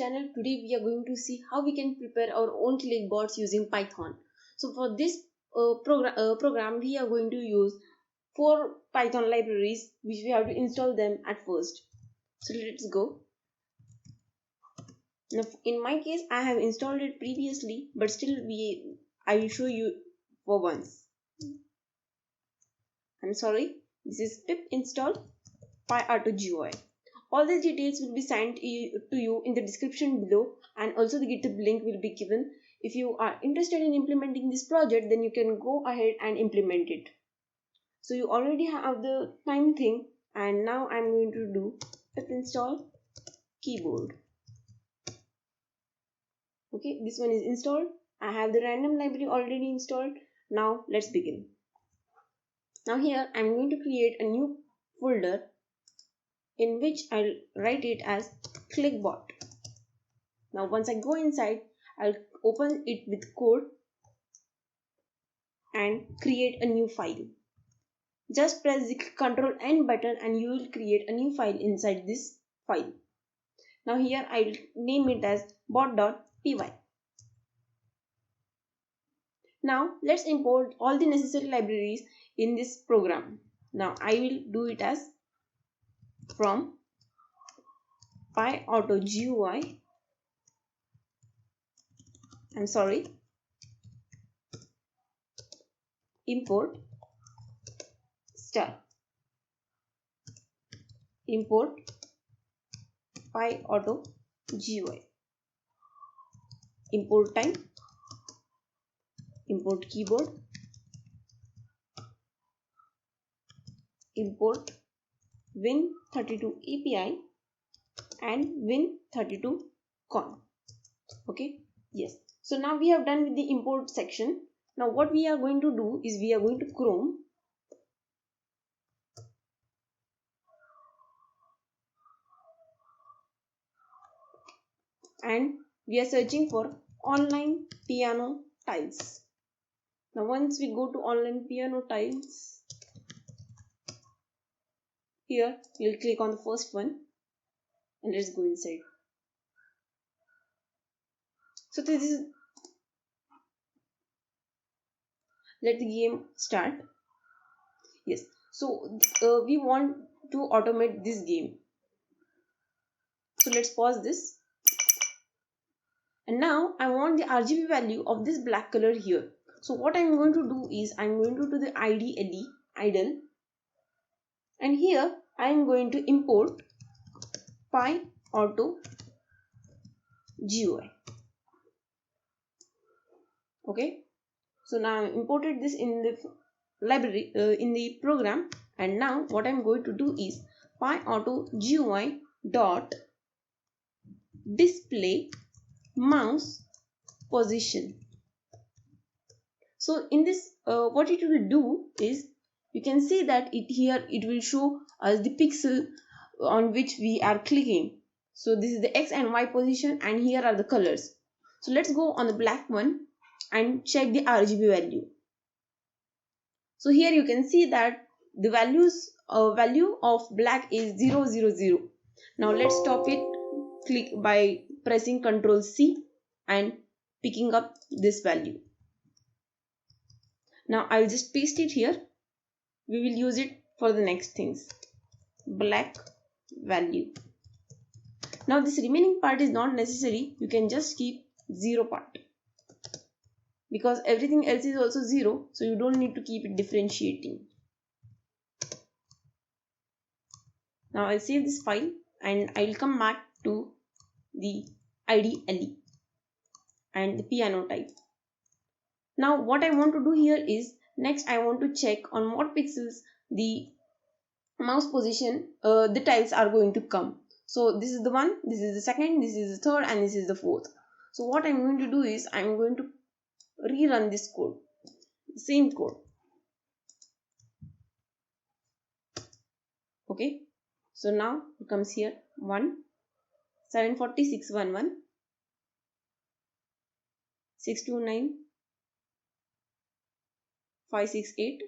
channel. Today we are going to see how we can prepare our own clickboards using Python. So for this program we are going to use 4 Python libraries which we have to install them at first. So let's go. Now in my case I have installed it previously, but still I will show you for once. I'm sorry, this is pip install PyAutoGUI. All these details will be sent to you in the description below, and also the GitHub link will be given. If you are interested in implementing this project, then you can go ahead and implement it. So you already have the time thing, and now I'm going to do pip install keyboard. Okay, this one is installed. I have the random library already installed. Now let's begin. Now here I'm going to create a new folder in which I'll write it as clickbot. Now once I go inside, I'll open it with code and create a new file. Just press the Ctrl N button and you will create a new file inside this file. Now here I'll name it as bot.py. Now let's import all the necessary libraries in this program. Now I will do it as from PyAutoGUI. Import import PyAutoGUI, import time, import keyboard, import Win32 API and Win32 con. Okay, yes. So now we have done with the import section. Now what we are going to do is we are going to Chrome and we are searching for online piano tiles. Now once we go to online piano tiles, here we'll click on the first one and let's go inside. So this is, let the game start. Yes, so we want to automate this game. So let's pause this. And now I want the RGB value of this black color here. So what I'm going to do is I'm going to do the idle, and here I'm going to import PyAutoGUI. Okay, so now I imported this in the library in the program, and now what I'm going to do is PyAutoGUI dot display mouse position. So in this what it will do is, you can see that it will show us the pixel on which we are clicking. So this is the X and Y position, and here are the colors. So let's go on the black one and check the RGB value. So here you can see that the value of black is 000. Now let's stop it by pressing Ctrl C and picking up this value. Now I'll just paste it here. We will use it for the next things. Black value. Now this remaining part is not necessary. You can just keep 0 part, because everything else is also 0, so you don't need to keep it differentiating. Now I'll save this file and I'll come back to the IDLE and the piano type. Now what I want to do here is, next I want to check on what pixels the mouse position the tiles are going to come. So this is the one, this is the second, this is the third, and this is the fourth. So what I'm going to do is I'm going to rerun this code, same code. Okay, so now it comes here 1 740 611 629 568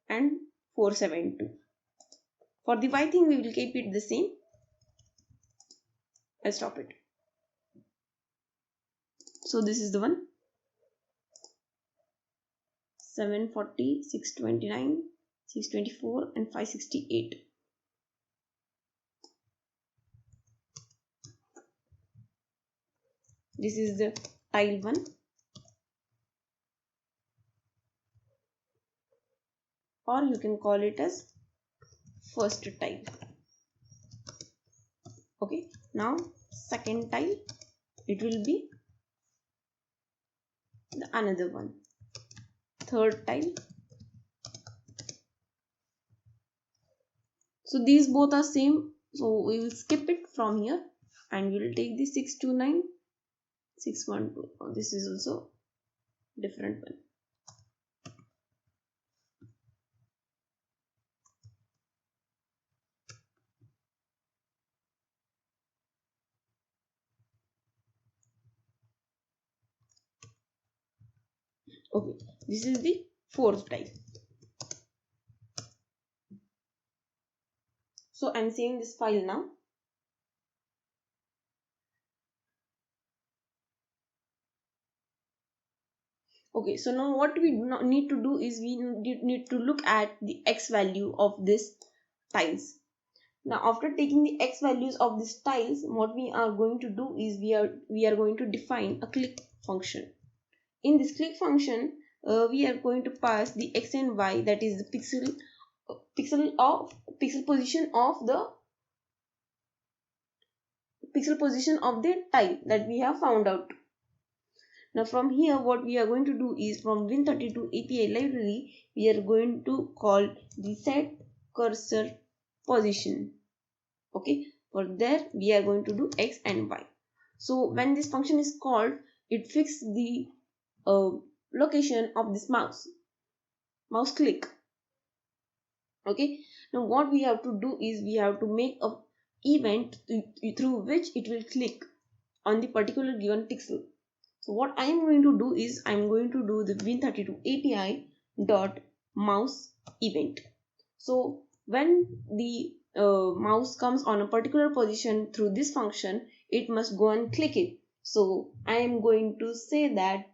and 472. For the Y thing we will keep it the same, I'll stop it. So this is the one. 740, 629, 624 and 568. This is the tile 1. Or you can call it as first tile. Okay, now second tile, it will be the another one. Third tile. So these both are same, so we will skip it from here and we will take the 629, 612. Oh, this is also different one. Okay, this is the fourth tile. So I'm saving this file now. Okay, so now what we need to do is we need to look at the x value of this tiles. Now after taking the x values of these tiles, what we are going to do is we are going to define a click function. In this click function, we are going to pass the x and y, that is the pixel position of the tile that we have found out. Now from here what we are going to do is from Win32 API library, we are going to call the set cursor position. Okay, for there we are going to do x and y. So when this function is called, it fixes the location of this mouse click. Okay, now what we have to do is we have to make a event through which it will click on the particular given pixel. So what I am going to do is I am going to do the Win32 API dot mouse event. So when the mouse comes on a particular position through this function, it must go and click it. So I am going to say that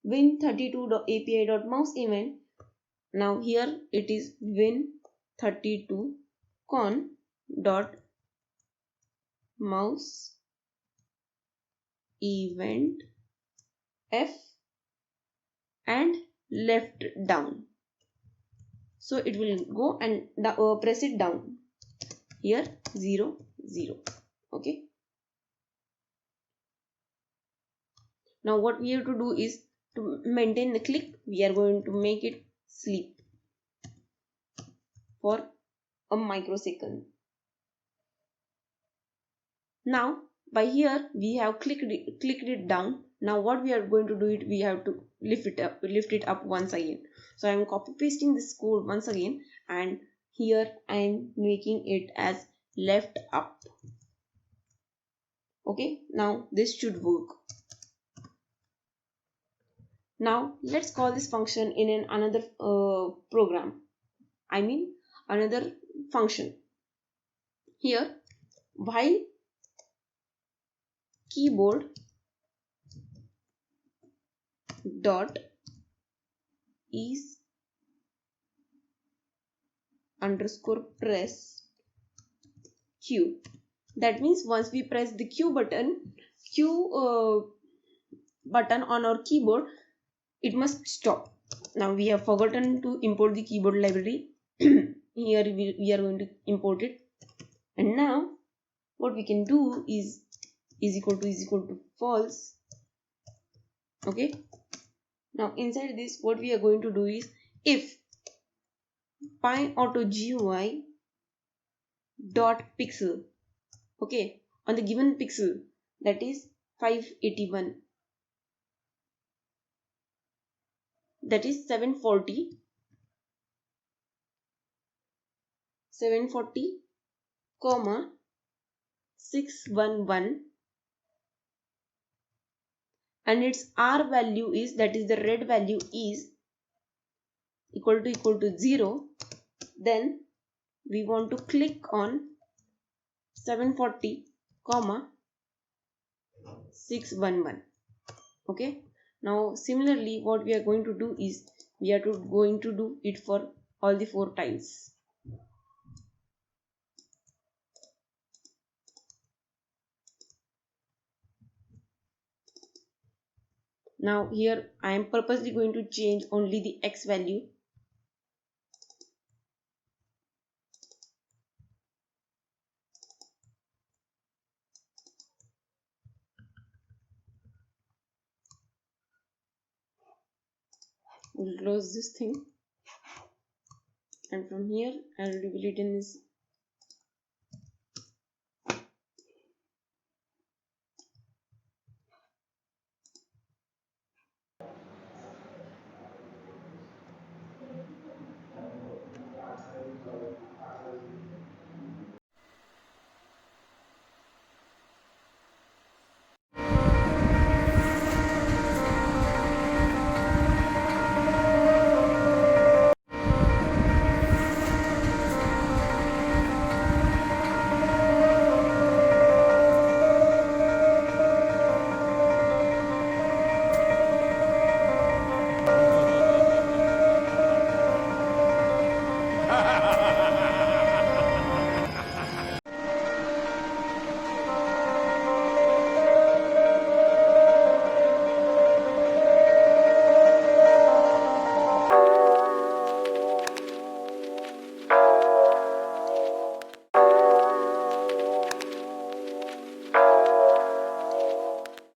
Win32.api.mouse event. Now here it is Win32 con dot mouse event f and left down. So it will go and press it down. Here 0 0. Okay. Now what we have to do is to maintain the click, we are going to make it sleep for a microsecond. Now by here we have clicked it down. Now what we are going to do it, we have to lift it up once again. So I am copy pasting this code once again and here I am making it as left up. Okay, now this should work. Now let's call this function in another program. I mean another function. Here while keyboard dot is underscore press Q. That means once we press the Q button on our keyboard, it must stop. Now we have forgotten to import the keyboard library. Here we are going to import it. And now what we can do is equal to false. Okay. Now inside this what we are going to do is if PyAutoGUI dot pixel, okay, on the given pixel, that is 581, that is 740 comma 611, and its R value is, that is the red value, is equal to 0, then we want to click on 740 comma 611. Okay, now similarly what we are going to do is we are going to do it for all the 4 tiles. Now here I am purposely going to change only the x value. We'll close this thing, and from here I will reveal it in this